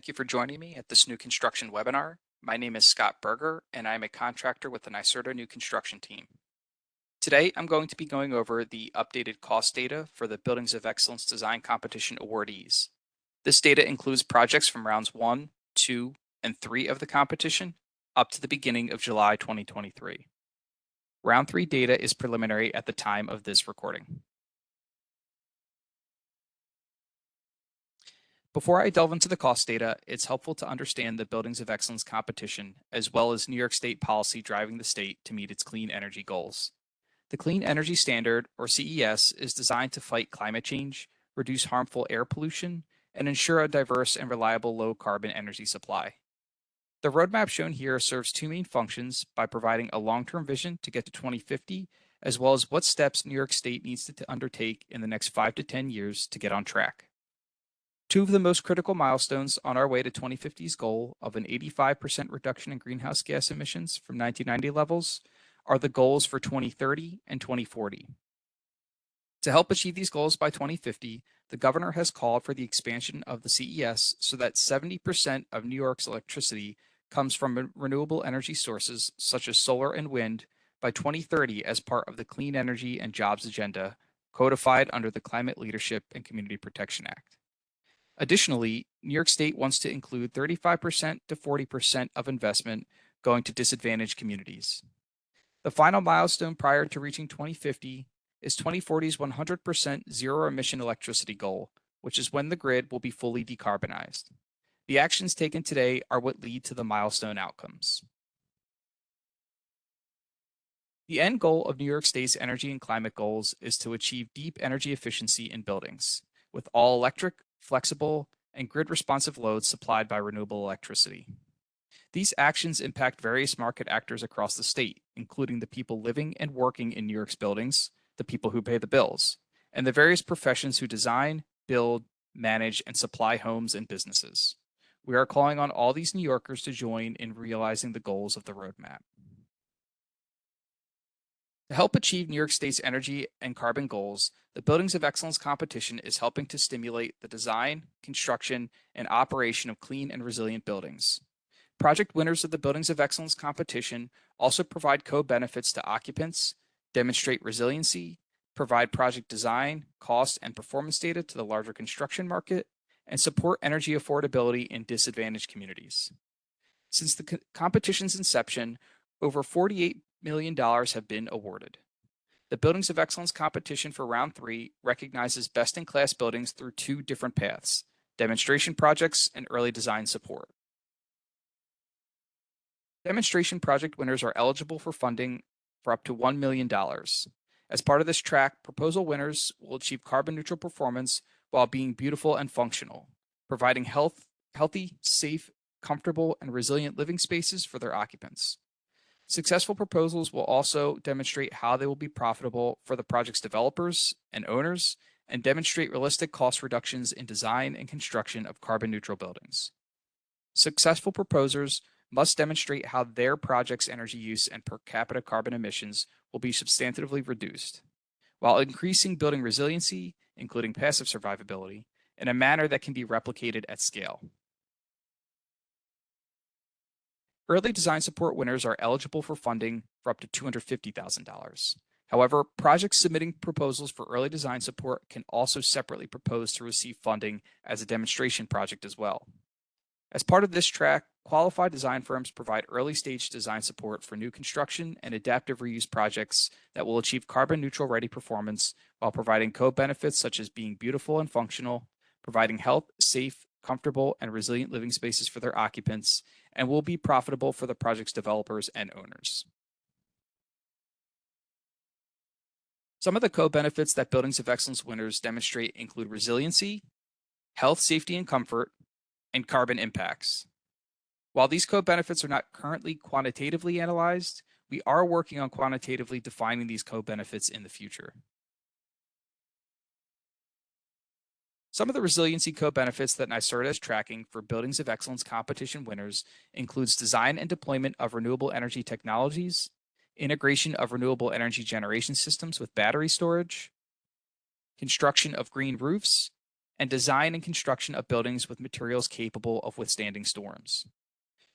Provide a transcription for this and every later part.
Thank you for joining me at this new construction webinar. My name is Scott Berger, and I'm a contractor with the NYSERDA New Construction team. Today, I'm going to be going over the updated cost data for the Buildings of Excellence Design Competition awardees. This data includes projects from rounds 1, 2, and 3 of the competition up to the beginning of July 2023. Round 3 data is preliminary at the time of this recording. Before I delve into the cost data, it's helpful to understand the Buildings of Excellence competition, as well as New York State policy driving the state to meet its clean energy goals. The Clean Energy Standard, or CES, is designed to fight climate change, reduce harmful air pollution, and ensure a diverse and reliable low-carbon energy supply. The roadmap shown here serves two main functions by providing a long-term vision to get to 2050, as well as what steps New York State needs to undertake in the next 5 to 10 years to get on track. Two of the most critical milestones on our way to 2050's goal of an 85% reduction in greenhouse gas emissions from 1990 levels are the goals for 2030 and 2040. To help achieve these goals by 2050, the governor has called for the expansion of the CES so that 70% of New York's electricity comes from renewable energy sources such as solar and wind by 2030 as part of the Clean Energy and Jobs Agenda, codified under the Climate Leadership and Community Protection Act. Additionally, New York State wants to include 35% to 40% of investment going to disadvantaged communities. The final milestone prior to reaching 2050 is 2040's 100% zero-emission electricity goal, which is when the grid will be fully decarbonized. The actions taken today are what lead to the milestone outcomes. The end goal of New York State's energy and climate goals is to achieve deep energy efficiency in buildings, with all electric, flexible, and grid-responsive loads supplied by renewable electricity. These actions impact various market actors across the state, including the people living and working in New York's buildings, the people who pay the bills, and the various professions who design, build, manage, and supply homes and businesses. We are calling on all these New Yorkers to join in realizing the goals of the roadmap. To help achieve New York State's energy and carbon goals, the Buildings of Excellence competition is helping to stimulate the design, construction, and operation of clean and resilient buildings. Project winners of the Buildings of Excellence competition also provide co-benefits to occupants, demonstrate resiliency, provide project design, cost, and performance data to the larger construction market, and support energy affordability in disadvantaged communities. Since the competition's inception, over $48 million have been awarded. The Buildings of Excellence competition for round 3 recognizes best-in-class buildings through two different paths: demonstration projects and early design support. Demonstration project winners are eligible for funding for up to $1 million. As part of this track, proposal winners will achieve carbon-neutral performance while being beautiful and functional, providing healthy, safe, comfortable, and resilient living spaces for their occupants. Successful proposals will also demonstrate how they will be profitable for the project's developers and owners and demonstrate realistic cost reductions in design and construction of carbon-neutral buildings. Successful proposers must demonstrate how their project's energy use and per capita carbon emissions will be substantively reduced, while increasing building resiliency, including passive survivability, in a manner that can be replicated at scale. Early design support winners are eligible for funding for up to $250,000. However, projects submitting proposals for early design support can also separately propose to receive funding as a demonstration project as well. As part of this track, qualified design firms provide early-stage design support for new construction and adaptive reuse projects that will achieve carbon-neutral ready performance while providing co-benefits such as being beautiful and functional, providing health, safe, comfortable, and resilient living spaces for their occupants, and will be profitable for the project's developers and owners. Some of the co-benefits that Buildings of Excellence winners demonstrate include resiliency, health, safety, and comfort, and carbon impacts. While these co-benefits are not currently quantitatively analyzed, we are working on quantitatively defining these co-benefits in the future. Some of the resiliency co-benefits that NYSERDA is tracking for Buildings of Excellence competition winners includes design and deployment of renewable energy technologies, integration of renewable energy generation systems with battery storage, construction of green roofs, and design and construction of buildings with materials capable of withstanding storms.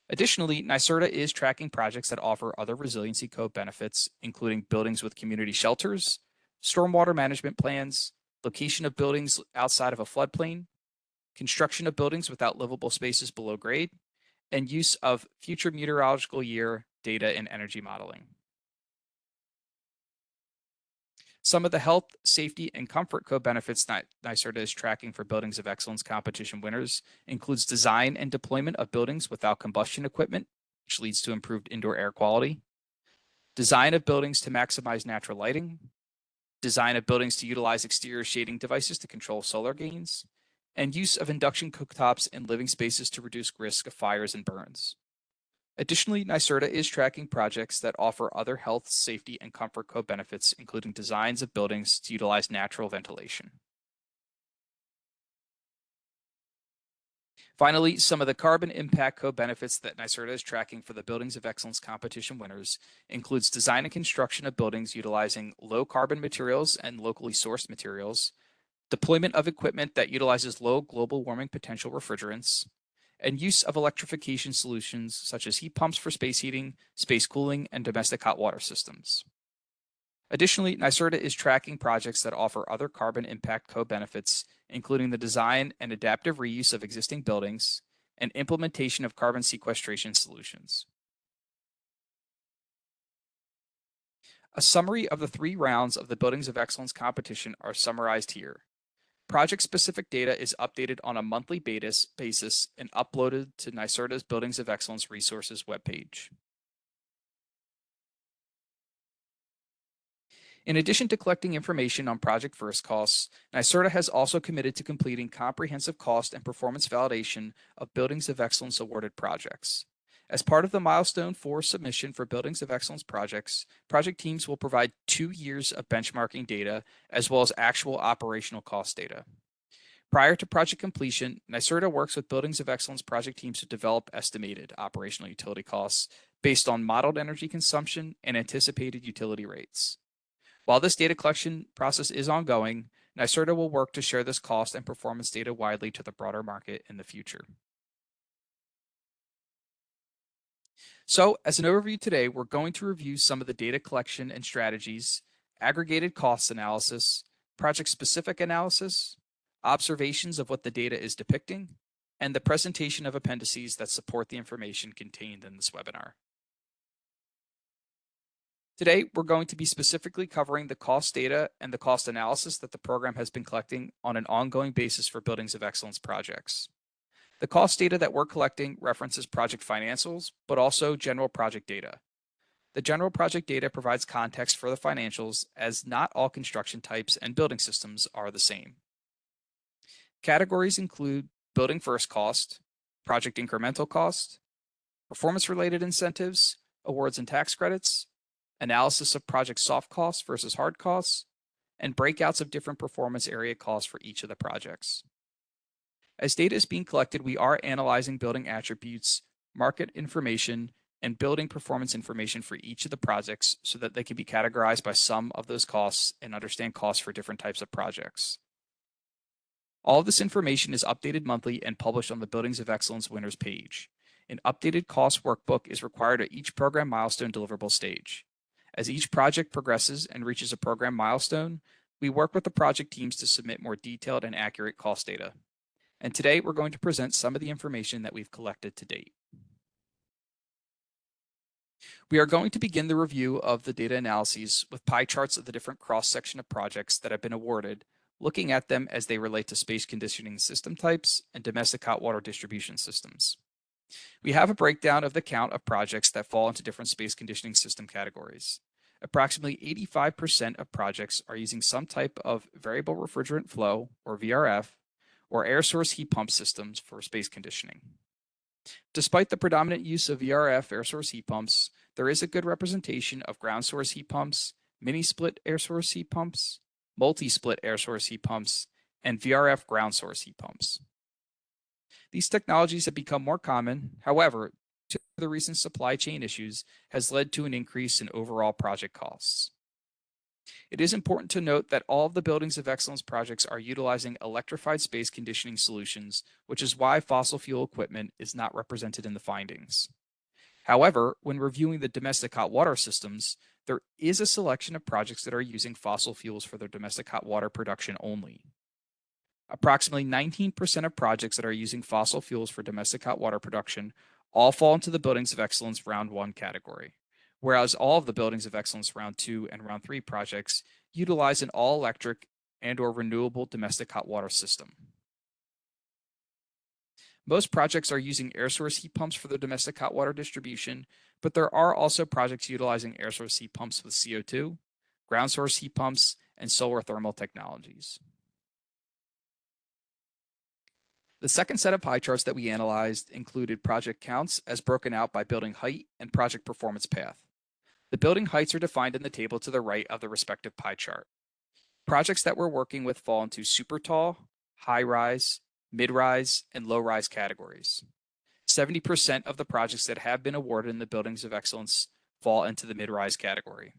Additionally, NYSERDA is tracking projects that offer other resiliency code benefits, including buildings with community shelters, stormwater management plans, location of buildings outside of a floodplain, construction of buildings without livable spaces below grade, and use of future meteorological year data and energy modeling. Some of the health, safety, and comfort code benefits that NYSERDA is tracking for Buildings of Excellence competition winners includes design and deployment of buildings without combustion equipment, which leads to improved indoor air quality, design of buildings to maximize natural lighting, design of buildings to utilize exterior shading devices to control solar gains, and use of induction cooktops in living spaces to reduce risk of fires and burns. Additionally, NYSERDA is tracking projects that offer other health, safety, and comfort code benefits, including designs of buildings to utilize natural ventilation. Finally, some of the carbon impact code benefits that NYSERDA is tracking for the Buildings of Excellence competition winners includes design and construction of buildings utilizing low carbon materials and locally sourced materials, deployment of equipment that utilizes low global warming potential refrigerants, and use of electrification solutions such as heat pumps for space heating, space cooling, and domestic hot water systems. Additionally, NYSERDA is tracking projects that offer other carbon impact code benefits, including the design and adaptive reuse of existing buildings and implementation of carbon sequestration solutions. A summary of the 3 rounds of the Buildings of Excellence competition are summarized here. Project-specific data is updated on a monthly basis and uploaded to NYSERDA's Buildings of Excellence Resources webpage. In addition to collecting information on project first costs, NYSERDA has also committed to completing comprehensive cost and performance validation of Buildings of Excellence awarded projects. As part of the Milestone 4 submission for Buildings of Excellence projects, project teams will provide 2 years of benchmarking data as well as actual operational cost data. Prior to project completion, NYSERDA works with Buildings of Excellence project teams to develop estimated operational utility costs based on modeled energy consumption and anticipated utility rates. While this data collection process is ongoing, NYSERDA will work to share this cost and performance data widely to the broader market in the future. So, as an overview today, we're going to review some of the data collection and strategies, aggregated costs analysis, project-specific analysis, observations of what the data is depicting, and the presentation of appendices that support the information contained in this webinar. Today, we're going to be specifically covering the cost data and the cost analysis that the program has been collecting on an ongoing basis for Buildings of Excellence projects. The cost data that we're collecting references project financials, but also general project data. The general project data provides context for the financials, as not all construction types and building systems are the same. Categories include building first cost, project incremental cost, performance-related incentives, awards and tax credits, analysis of project soft costs versus hard costs, and breakouts of different performance area costs for each of the projects. As data is being collected, we are analyzing building attributes, market information, and building performance information for each of the projects so that they can be categorized by some of those costs and understand costs for different types of projects. All of this information is updated monthly and published on the Buildings of Excellence winners page. An updated cost workbook is required at each program milestone deliverable stage. As each project progresses and reaches a program milestone, we work with the project teams to submit more detailed and accurate cost data. And today we're going to present some of the information that we've collected to date. We are going to begin the review of the data analyses with pie charts of the different cross-section of projects that have been awarded, looking at them as they relate to space conditioning system types and domestic hot water distribution systems. We have a breakdown of the count of projects that fall into different space conditioning system categories. Approximately 85% of projects are using some type of variable refrigerant flow, or VRF, or air source heat pump systems for space conditioning. Despite the predominant use of VRF air source heat pumps, there is a good representation of ground source heat pumps, mini-split air source heat pumps, multi-split air source heat pumps, and VRF ground source heat pumps. These technologies have become more common. However, the recent supply chain issues has led to an increase in overall project costs. It is important to note that all of the Buildings of Excellence projects are utilizing electrified space conditioning solutions, which is why fossil fuel equipment is not represented in the findings. However, when reviewing the domestic hot water systems, there is a selection of projects that are using fossil fuels for their domestic hot water production only. Approximately 19% of projects that are using fossil fuels for domestic hot water production all fall into the Buildings of Excellence Round 1 category, whereas all of the Buildings of Excellence Round 2 and Round 3 projects utilize an all-electric and/or renewable domestic hot water system. Most projects are using air source heat pumps for their domestic hot water distribution, but there are also projects utilizing air source heat pumps with CO2, ground source heat pumps, and solar thermal technologies. The second set of pie charts that we analyzed included project counts as broken out by building height and project performance path. The building heights are defined in the table to the right of the respective pie chart. Projects that we're working with fall into super tall, high rise, mid rise, and low rise categories. 70% of the projects that have been awarded in the Buildings of Excellence fall into the mid rise category.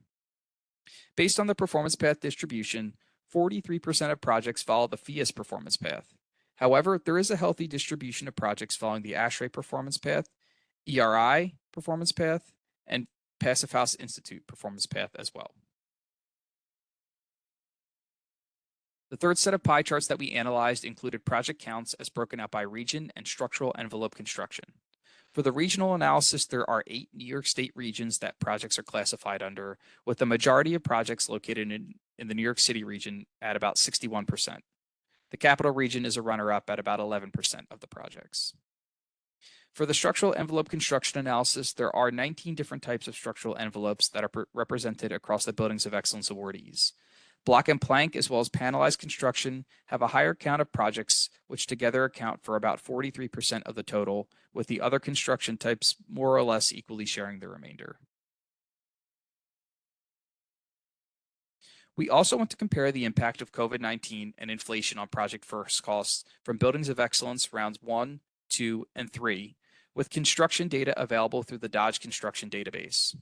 Based on the performance path distribution, 43% of projects follow the FIAS performance path. However, there is a healthy distribution of projects following the ASHRAE performance path, ERI performance path, and Passive House Institute performance path as well. The third set of pie charts that we analyzed included project counts as broken out by region and structural envelope construction. For the regional analysis, there are 8 New York State regions that projects are classified under, with the majority of projects located in the New York City region at about 61%. The capital region is a runner-up at about 11% of the projects. For the structural envelope construction analysis, there are 19 different types of structural envelopes that are represented across the Buildings of Excellence awardees. Block and plank, as well as panelized construction, have a higher count of projects, which together account for about 43% of the total, with the other construction types more or less equally sharing the remainder. We also want to compare the impact of COVID-19 and inflation on project first costs from Buildings of Excellence rounds 1, 2, and 3, with construction data available through the Dodge Construction Database.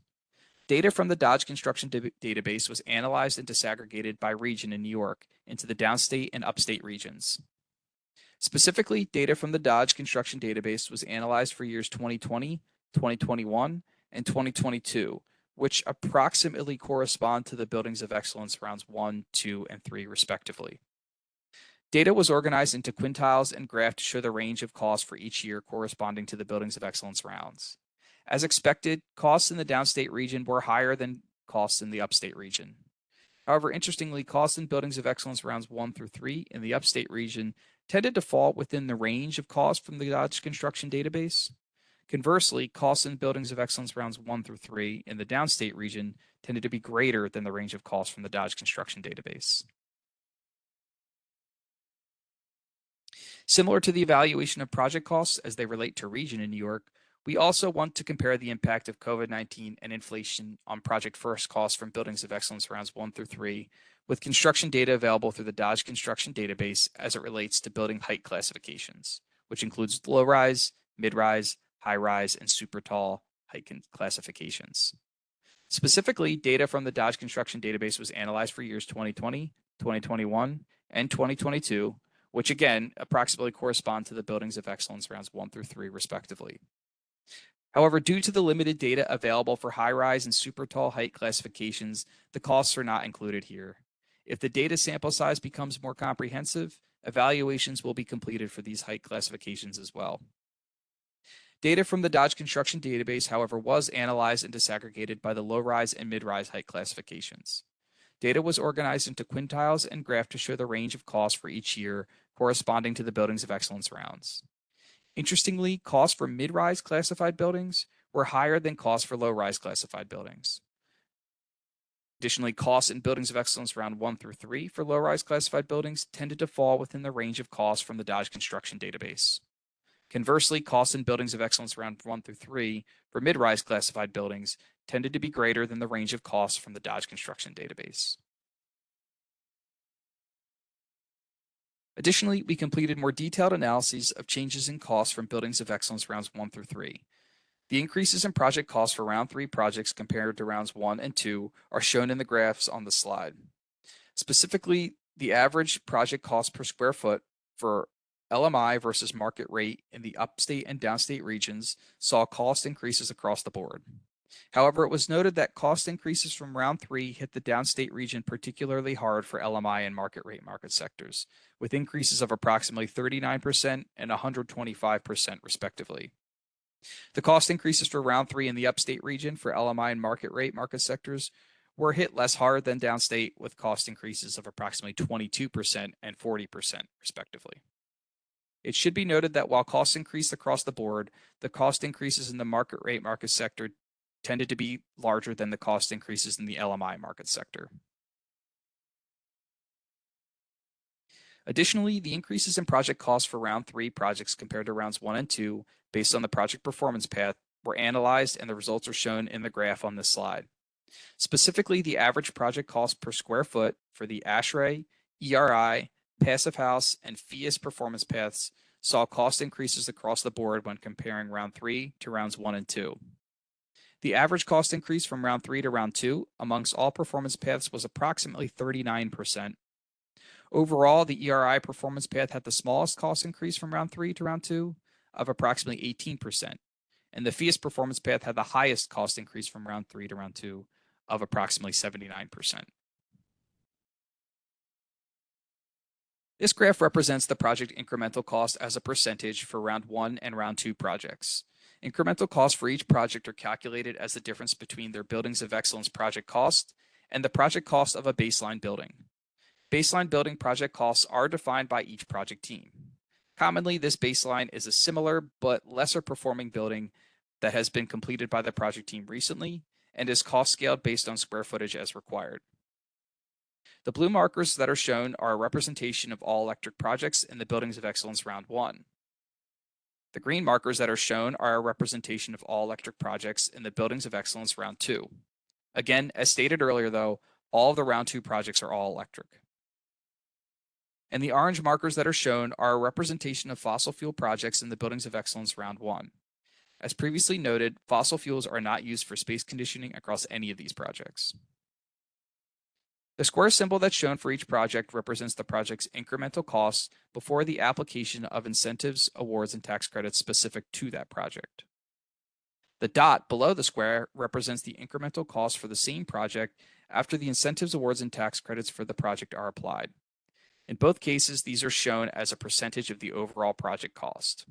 Data from the Dodge Construction Database was analyzed and disaggregated by region in New York into the downstate and upstate regions. Specifically, data from the Dodge Construction Database was analyzed for years 2020, 2021, and 2022, which approximately correspond to the Buildings of Excellence rounds 1, 2, and 3, respectively. Data was organized into quintiles and graphed to show the range of costs for each year corresponding to the Buildings of Excellence rounds. As expected, costs in the downstate region were higher than costs in the upstate region. However, interestingly, costs in Buildings of Excellence rounds 1 through 3 in the upstate region tended to fall within the range of costs from the Dodge Construction Database. Conversely, costs in Buildings of Excellence rounds 1 through 3 in the downstate region tended to be greater than the range of costs from the Dodge Construction Database. Similar to the evaluation of project costs as they relate to region in New York, we also want to compare the impact of COVID-19 and inflation on project first costs from Buildings of Excellence rounds 1 through 3, with construction data available through the Dodge Construction Database as it relates to building height classifications, which includes low-rise, mid-rise, high-rise, and super tall height classifications. Specifically, data from the Dodge Construction Database was analyzed for years 2020, 2021, and 2022, which again approximately correspond to the Buildings of Excellence rounds 1 through 3, respectively. However, due to the limited data available for high-rise and super tall height classifications, the costs are not included here. If the data sample size becomes more comprehensive, evaluations will be completed for these height classifications as well. Data from the Dodge Construction Database, however, was analyzed and disaggregated by the low-rise and mid-rise height classifications. Data was organized into quintiles and graphed to show the range of costs for each year corresponding to the Buildings of Excellence rounds. Interestingly, costs for mid-rise classified buildings were higher than costs for low-rise classified buildings. Additionally, costs in Buildings of Excellence round 1 through 3 for low-rise classified buildings tended to fall within the range of costs from the Dodge Construction Database. Conversely, costs in Buildings of Excellence round 1 through 3 for mid-rise classified buildings tended to be greater than the range of costs from the Dodge Construction Database. Additionally, we completed more detailed analyses of changes in costs from Buildings of Excellence rounds 1 through 3. The increases in project costs for round 3 projects compared to rounds 1 and 2 are shown in the graphs on the slide. Specifically, the average project cost per square foot for LMI versus market rate in the upstate and downstate regions saw cost increases across the board. However, it was noted that cost increases from round 3 hit the downstate region particularly hard for LMI and market rate market sectors, with increases of approximately 39% and 125% respectively. The cost increases for round 3 in the upstate region for LMI and market rate market sectors were hit less hard than downstate, with cost increases of approximately 22% and 40% respectively. It should be noted that while costs increased across the board, the cost increases in the market rate market sector tended to be larger than the cost increases in the LMI market sector. Additionally, the increases in project costs for round 3 projects compared to rounds 1 and 2, based on the project performance path, were analyzed, and the results are shown in the graph on this slide. Specifically, the average project cost per square foot for the ASHRAE, ERI, Passive House, and FIAS performance paths saw cost increases across the board when comparing round 3 to rounds 1 and 2. The average cost increase from round 3 to round 2 amongst all performance paths was approximately 39%. Overall, the ERI performance path had the smallest cost increase from round 3 to round 2 of approximately 18%, and the FIAS performance path had the highest cost increase from round 3 to round 2 of approximately 79%. This graph represents the project incremental cost as a percentage for round 1 and round 2 projects. Incremental costs for each project are calculated as the difference between their Buildings of Excellence project cost and the project cost of a baseline building. Baseline building project costs are defined by each project team. Commonly, this baseline is a similar but lesser performing building that has been completed by the project team recently and is cost scaled based on square footage as required. The blue markers that are shown are a representation of all electric projects in the Buildings of Excellence Round 1. The green markers that are shown are a representation of all electric projects in the Buildings of Excellence Round 2. Again, as stated earlier though, all of the Round 2 projects are all electric. And the orange markers that are shown are a representation of fossil fuel projects in the Buildings of Excellence Round 1. As previously noted, fossil fuels are not used for space conditioning across any of these projects. The square symbol that's shown for each project represents the project's incremental costs before the application of incentives, awards, and tax credits specific to that project. The dot below the square represents the incremental cost for the same project after the incentives, awards, and tax credits for the project are applied. In both cases, these are shown as a percentage of the overall project cost.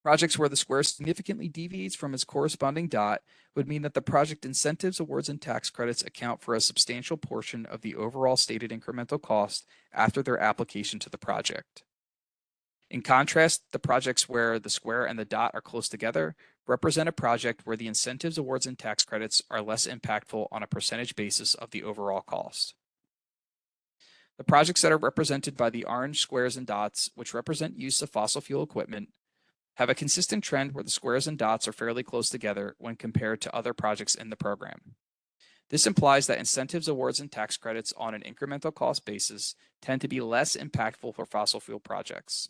Projects where the square significantly deviates from its corresponding dot would mean that the project incentives, awards, and tax credits account for a substantial portion of the overall stated incremental cost after their application to the project. In contrast, the projects where the square and the dot are close together represent a project where the incentives, awards, and tax credits are less impactful on a percentage basis of the overall cost. The projects that are represented by the orange squares and dots, which represent use of fossil fuel equipment, have a consistent trend where the squares and dots are fairly close together when compared to other projects in the program. This implies that incentives, awards, and tax credits on an incremental cost basis tend to be less impactful for fossil fuel projects.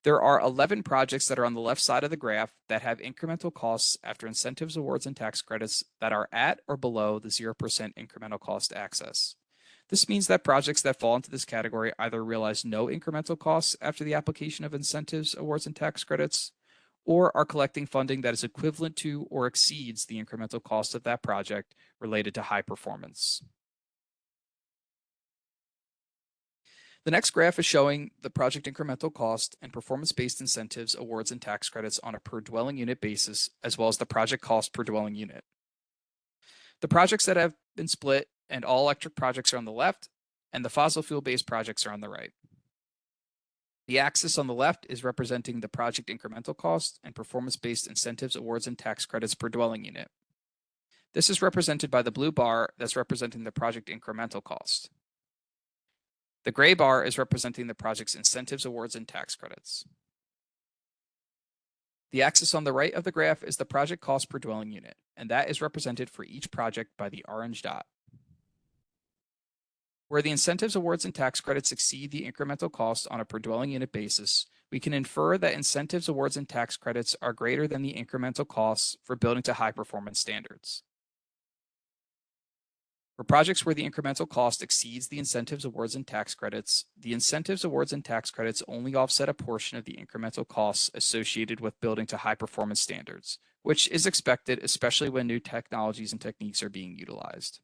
There are 11 projects that are on the left side of the graph that have incremental costs after incentives, awards, and tax credits that are at or below the 0% incremental cost access. This means that projects that fall into this category either realize no incremental costs after the application of incentives, awards, and tax credits, or are collecting funding that is equivalent to or exceeds the incremental cost of that project related to high performance. The next graph is showing the project incremental cost and performance-based incentives, awards, and tax credits on a per dwelling unit basis, as well as the project cost per dwelling unit. The projects that have been split and all electric projects are on the left, and the fossil fuel-based projects are on the right. The axis on the left is representing the project incremental cost and performance-based incentives, awards, and tax credits per dwelling unit. This is represented by the blue bar that's representing the project incremental cost. The gray bar is representing the project's incentives, awards, and tax credits. The axis on the right of the graph is the project cost per dwelling unit, and that is represented for each project by the orange dot. Where the incentives, awards, and tax credits exceed the incremental cost on a per dwelling unit basis, we can infer that incentives, awards, and tax credits are greater than the incremental costs for building to high performance standards. For projects where the incremental cost exceeds the incentives, awards, and tax credits, the incentives, awards, and tax credits only offset a portion of the incremental costs associated with building to high performance standards, which is expected, especially when new technologies and techniques are being utilized.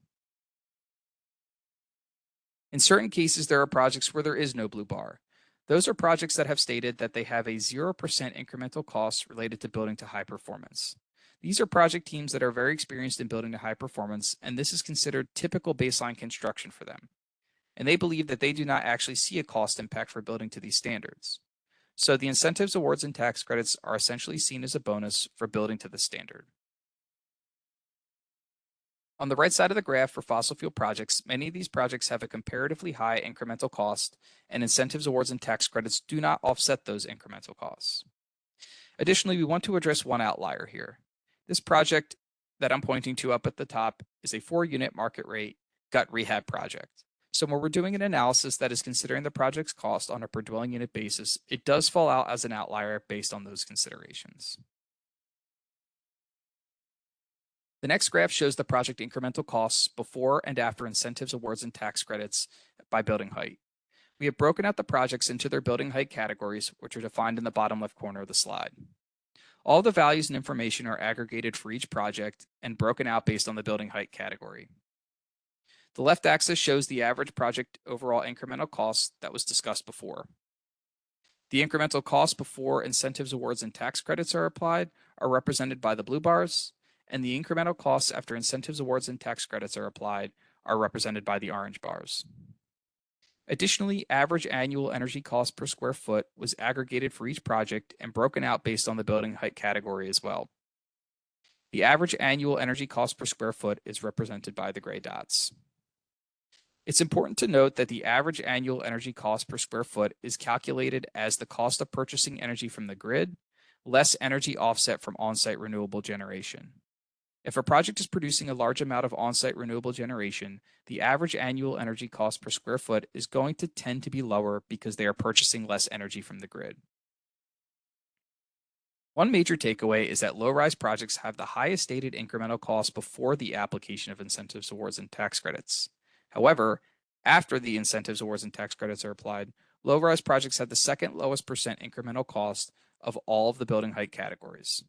In certain cases, there are projects where there is no blue bar. Those are projects that have stated that they have a 0% incremental cost related to building to high performance. These are project teams that are very experienced in building to high performance, and this is considered typical baseline construction for them. And they believe that they do not actually see a cost impact for building to these standards. So the incentives, awards, and tax credits are essentially seen as a bonus for building to the standard. On the right side of the graph for fossil fuel projects, many of these projects have a comparatively high incremental cost, and incentives, awards, and tax credits do not offset those incremental costs. Additionally, we want to address one outlier here. This project that I'm pointing to up at the top is a 4-unit market rate gut rehab project. So when we're doing an analysis that is considering the project's cost on a per dwelling unit basis, it does fall out as an outlier based on those considerations. The next graph shows the project incremental costs before and after incentives, awards, and tax credits by building height. We have broken out the projects into their building height categories, which are defined in the bottom left corner of the slide. All the values and information are aggregated for each project and broken out based on the building height category. The left axis shows the average project overall incremental cost that was discussed before. The incremental costs before incentives, awards, and tax credits are applied are represented by the blue bars, and the incremental costs after incentives, awards, and tax credits are applied are represented by the orange bars. Additionally, average annual energy cost per square foot was aggregated for each project and broken out based on the building height category as well. The average annual energy cost per square foot is represented by the gray dots. It's important to note that the average annual energy cost per square foot is calculated as the cost of purchasing energy from the grid, less energy offset from on-site renewable generation. If a project is producing a large amount of on-site renewable generation, the average annual energy cost per square foot is going to tend to be lower because they are purchasing less energy from the grid. One major takeaway is that low-rise projects have the highest stated incremental cost before the application of incentives, awards, and tax credits. However, after the incentives, awards, and tax credits are applied, low-rise projects have the second lowest percent incremental cost of all of the building height categories.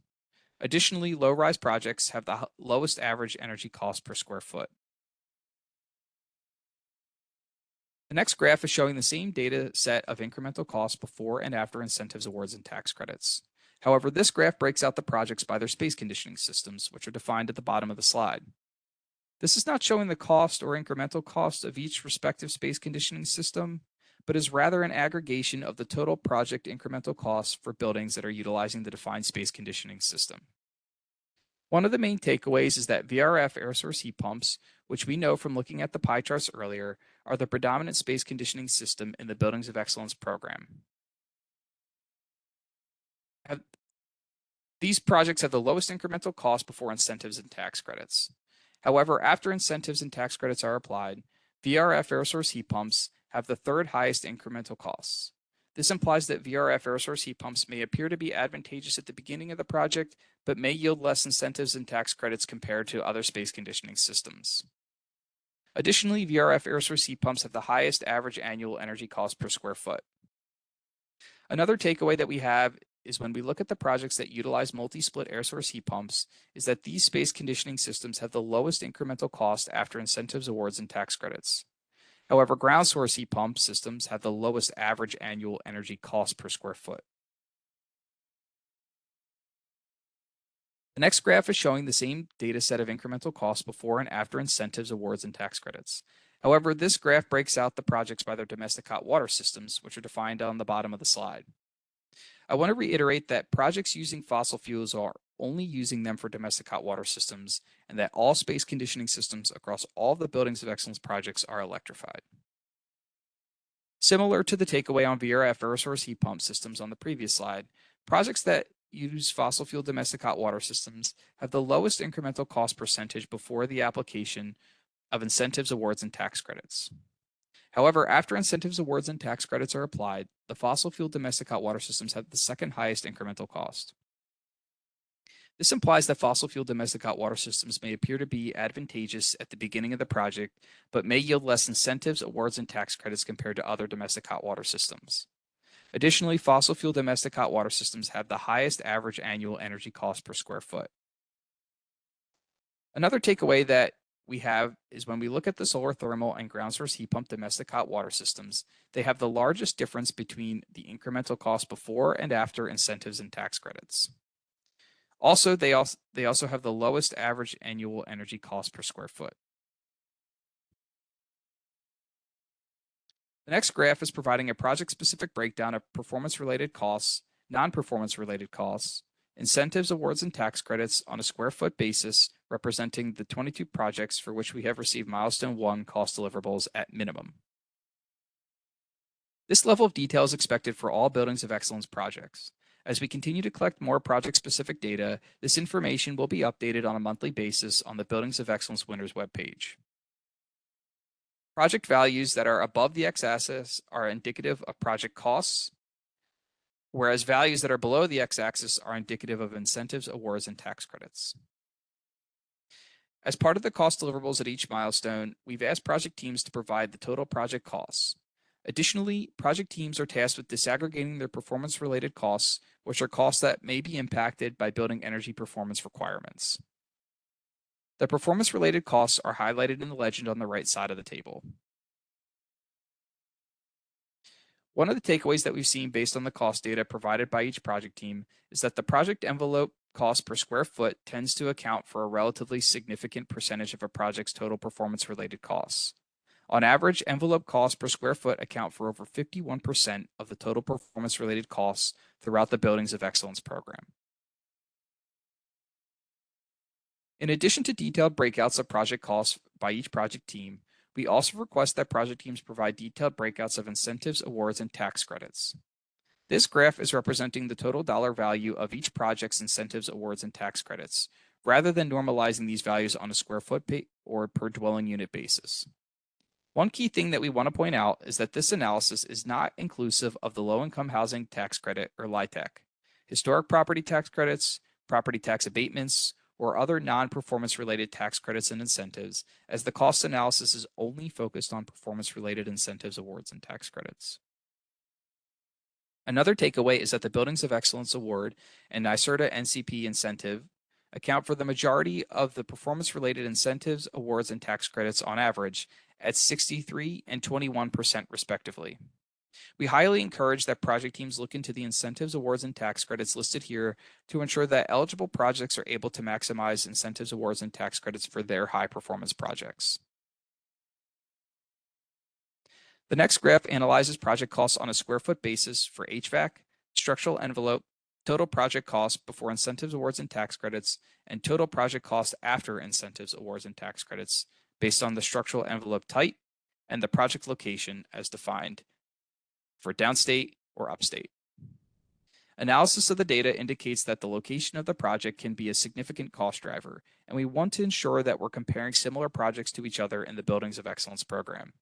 Additionally, low-rise projects have the lowest average energy cost per square foot. The next graph is showing the same data set of incremental costs before and after incentives, awards, and tax credits. However, this graph breaks out the projects by their space conditioning systems, which are defined at the bottom of the slide. This is not showing the cost or incremental cost of each respective space conditioning system, but is rather an aggregation of the total project incremental costs for buildings that are utilizing the defined space conditioning system. One of the main takeaways is that VRF air source heat pumps, which we know from looking at the pie charts earlier, are the predominant space conditioning system in the Buildings of Excellence program. These projects have the lowest incremental cost before incentives and tax credits. However, after incentives and tax credits are applied, VRF air source heat pumps have the third highest incremental costs. This implies that VRF air source heat pumps may appear to be advantageous at the beginning of the project, but may yield less incentives and tax credits compared to other space conditioning systems. Additionally, VRF air source heat pumps have the highest average annual energy cost per square foot. Another takeaway that we have is when we look at the projects that utilize multi-split air source heat pumps, is that these space conditioning systems have the lowest incremental cost after incentives, awards, and tax credits. However, ground source heat pump systems have the lowest average annual energy cost per square foot. The next graph is showing the same data set of incremental costs before and after incentives, awards, and tax credits. However, this graph breaks out the projects by their domestic hot water systems, which are defined on the bottom of the slide. I want to reiterate that projects using fossil fuels are only using them for domestic hot water systems, and that all space conditioning systems across all of the Buildings of Excellence projects are electrified. Similar to the takeaway on VRF air source heat pump systems on the previous slide, projects that use fossil fuel domestic hot water systems have the lowest incremental cost percentage before the application of incentives, awards, and tax credits. However, after incentives, awards, and tax credits are applied, the fossil fuel domestic hot water systems have the second highest incremental cost. This implies that fossil fuel domestic hot water systems may appear to be advantageous at the beginning of the project, but may yield less incentives, awards, and tax credits compared to other domestic hot water systems. Additionally, fossil fuel domestic hot water systems have the highest average annual energy cost per square foot. Another takeaway that we have is when we look at the solar thermal and ground source heat pump domestic hot water systems, they have the largest difference between the incremental cost before and after incentives and tax credits. Also, they also have the lowest average annual energy cost per square foot. The next graph is providing a project-specific breakdown of performance-related costs, non-performance-related costs, incentives, awards, and tax credits on a square foot basis, representing the 22 projects for which we have received Milestone 1 cost deliverables at minimum. This level of detail is expected for all Buildings of Excellence projects. As we continue to collect more project-specific data, this information will be updated on a monthly basis on the Buildings of Excellence Winners webpage. Project values that are above the x-axis are indicative of project costs, whereas values that are below the x-axis are indicative of incentives, awards, and tax credits. As part of the cost deliverables at each milestone, we've asked project teams to provide the total project costs. Additionally, project teams are tasked with disaggregating their performance-related costs, which are costs that may be impacted by building energy performance requirements. The performance-related costs are highlighted in the legend on the right side of the table. One of the takeaways that we've seen based on the cost data provided by each project team is that the project envelope cost per square foot tends to account for a relatively significant percentage of a project's total performance-related costs. On average, envelope costs per square foot account for over 51% of the total performance-related costs throughout the Buildings of Excellence program. In addition to detailed breakouts of project costs by each project team, we also request that project teams provide detailed breakouts of incentives, awards, and tax credits. This graph is representing the total dollar value of each project's incentives, awards, and tax credits, rather than normalizing these values on a square foot or per dwelling unit basis. One key thing that we want to point out is that this analysis is not inclusive of the low-income housing tax credit, or LIHTC, historic property tax credits, property tax abatements, or other non-performance-related tax credits and incentives, as the cost analysis is only focused on performance-related incentives, awards, and tax credits. Another takeaway is that the Buildings of Excellence Award and NYSERDA NCP incentive account for the majority of the performance-related incentives, awards, and tax credits on average at 63% and 21% respectively. We highly encourage that project teams look into the incentives, awards, and tax credits listed here to ensure that eligible projects are able to maximize incentives, awards, and tax credits for their high-performance projects. The next graph analyzes project costs on a square foot basis for HVAC, structural envelope, total project cost before incentives, awards, and tax credits, and total project cost after incentives, awards, and tax credits based on the structural envelope type and the project location as defined for downstate or upstate. Analysis of the data indicates that the location of the project can be a significant cost driver, and we want to ensure that we're comparing similar projects to each other in the Buildings of Excellence program.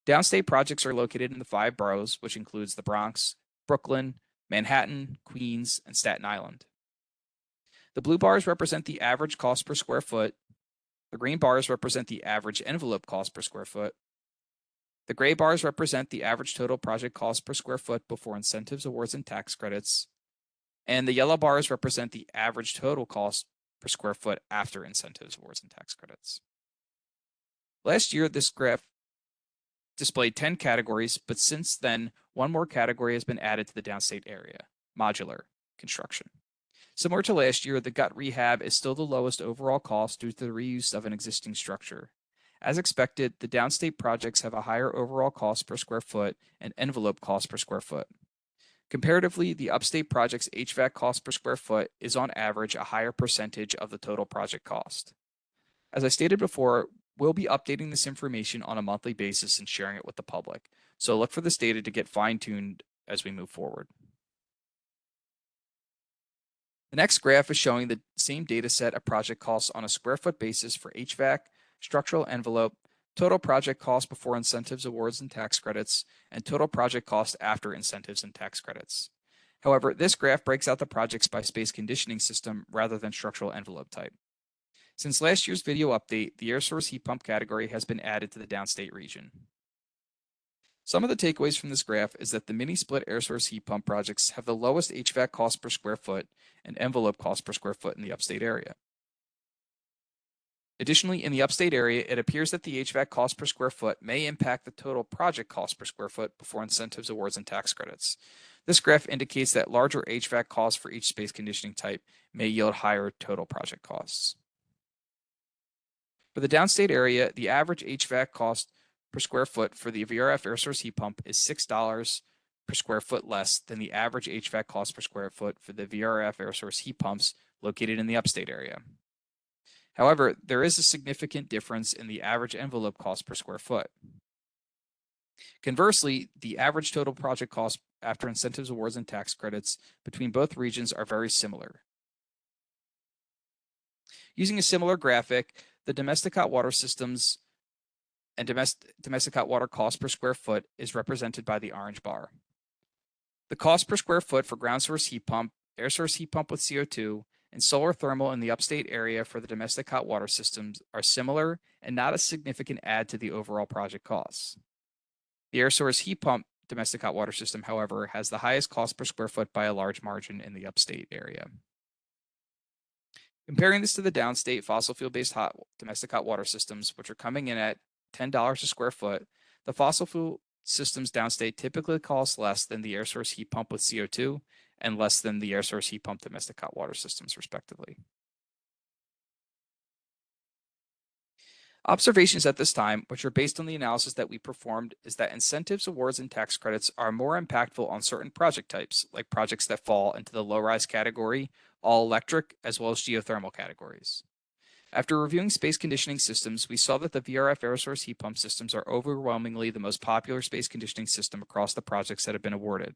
Downstate projects are located in the 5 boroughs, which includes the Bronx, Brooklyn, Manhattan, Queens, and Staten Island. The blue bars represent the average cost per square foot. The green bars represent the average envelope cost per square foot. The gray bars represent the average total project cost per square foot before incentives, awards, and tax credits. And the yellow bars represent the average total cost per square foot after incentives, awards, and tax credits. Last year, this graph displayed 10 categories, but since then, one more category has been added to the downstate area: modular construction. Similar to last year, the gut rehab is still the lowest overall cost due to the reuse of an existing structure. As expected, the downstate projects have a higher overall cost per square foot and envelope cost per square foot. Comparatively, the upstate project's HVAC cost per square foot is on average a higher percentage of the total project cost. As I stated before, we'll be updating this information on a monthly basis and sharing it with the public, so look for this data to get fine-tuned as we move forward. The next graph is showing the same data set of project costs on a square foot basis for HVAC, structural envelope, total project cost before incentives, awards, and tax credits, and total project cost after incentives and tax credits. However, this graph breaks out the projects by space conditioning system rather than structural envelope type. Since last year's video update, the air source heat pump category has been added to the downstate region. Some of the takeaways from this graph is that the mini split air source heat pump projects have the lowest HVAC cost per square foot and envelope cost per square foot in the upstate area. Additionally, in the upstate area, it appears that the HVAC cost per square foot may impact the total project cost per square foot before incentives, awards, and tax credits. This graph indicates that larger HVAC costs for each space conditioning type may yield higher total project costs. For the downstate area, the average HVAC cost per square foot for the VRF air source heat pump is $6 per square foot less than the average HVAC cost per square foot for the VRF air source heat pumps located in the upstate area. However, there is a significant difference in the average envelope cost per square foot. Conversely, the average total project cost after incentives, awards, and tax credits between both regions are very similar. Using a similar graphic, the domestic hot water systems and domestic hot water cost per square foot is represented by the orange bar. The cost per square foot for ground source heat pump, air source heat pump with CO2, and solar thermal in the upstate area for the domestic hot water systems are similar and not a significant add to the overall project costs. The air source heat pump domestic hot water system, however, has the highest cost per square foot by a large margin in the upstate area. Comparing this to the downstate fossil fuel-based domestic hot water systems, which are coming in at $10 a square foot, the fossil fuel systems downstate typically cost less than the air source heat pump with CO2 and less than the air source heat pump domestic hot water systems, respectively. Observations at this time, which are based on the analysis that we performed, is that incentives, awards, and tax credits are more impactful on certain project types, like projects that fall into the low-rise category, all-electric, as well as geothermal categories. After reviewing space conditioning systems, we saw that the VRF air source heat pump systems are overwhelmingly the most popular space conditioning system across the projects that have been awarded.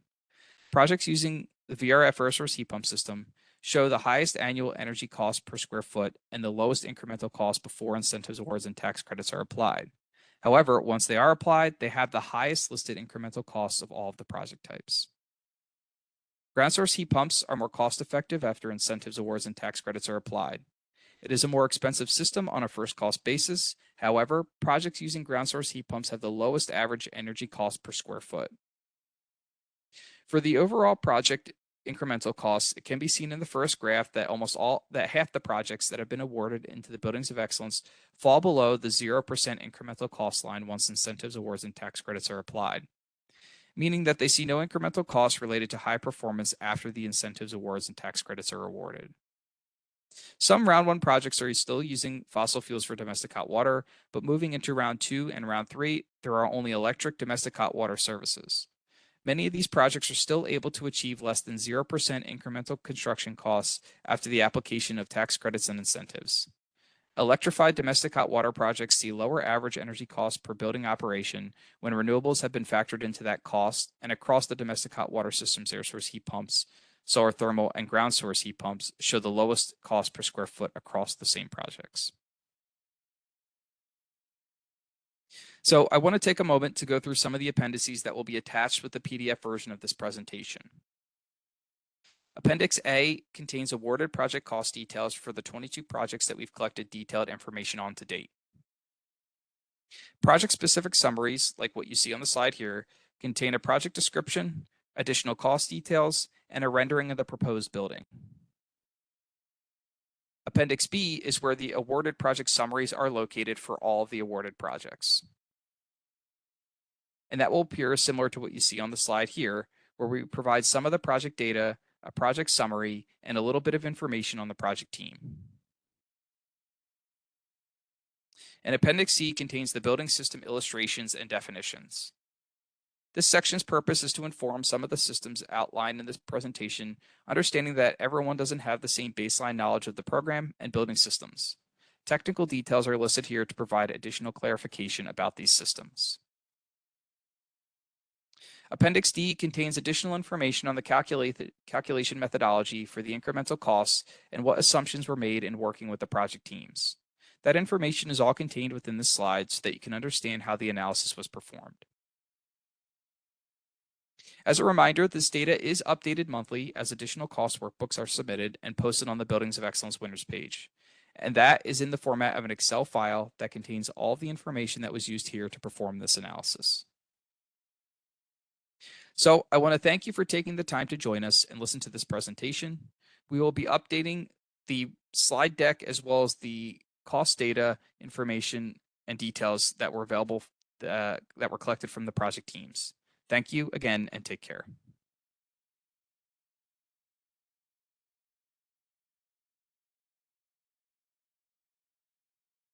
Projects using the VRF air source heat pump system show the highest annual energy cost per square foot and the lowest incremental cost before incentives, awards, and tax credits are applied. However, once they are applied, they have the highest listed incremental costs of all of the project types. Ground source heat pumps are more cost-effective after incentives, awards, and tax credits are applied. It is a more expensive system on a first cost basis. However, projects using ground source heat pumps have the lowest average energy cost per square foot. For the overall project incremental costs, it can be seen in the first graph that half the projects that have been awarded into the Buildings of Excellence fall below the 0% incremental cost line once incentives, awards, and tax credits are applied, meaning that they see no incremental costs related to high performance after the incentives, awards, and tax credits are awarded. Some round 1 projects are still using fossil fuels for domestic hot water, but moving into round 2 and round 3, there are only electric domestic hot water services. Many of these projects are still able to achieve less than 0% incremental construction costs after the application of tax credits and incentives. Electrified domestic hot water projects see lower average energy costs per building operation when renewables have been factored into that cost, and across the domestic hot water systems, air source heat pumps, solar thermal, and ground source heat pumps show the lowest cost per square foot across the same projects. So I want to take a moment to go through some of the appendices that will be attached with the PDF version of this presentation. Appendix A contains awarded project cost details for the 22 projects that we've collected detailed information on to date. Project-specific summaries, like what you see on the slide here, contain a project description, additional cost details, and a rendering of the proposed building. Appendix B is where the awarded project summaries are located for all of the awarded projects. And that will appear similar to what you see on the slide here, where we provide some of the project data, a project summary, and a little bit of information on the project team. And Appendix C contains the building system illustrations and definitions. This section's purpose is to inform some of the systems outlined in this presentation, understanding that everyone doesn't have the same baseline knowledge of the program and building systems. Technical details are listed here to provide additional clarification about these systems. Appendix D contains additional information on the calculation methodology for the incremental costs and what assumptions were made in working with the project teams. That information is all contained within the slide so that you can understand how the analysis was performed. As a reminder, this data is updated monthly as additional cost workbooks are submitted and posted on the Buildings of Excellence winners page. And that is in the format of an Excel file that contains all of the information that was used here to perform this analysis. So I want to thank you for taking the time to join us and listen to this presentation. We will be updating the slide deck as well as the cost data information and details that were available that were collected from the project teams. Thank you again and take care.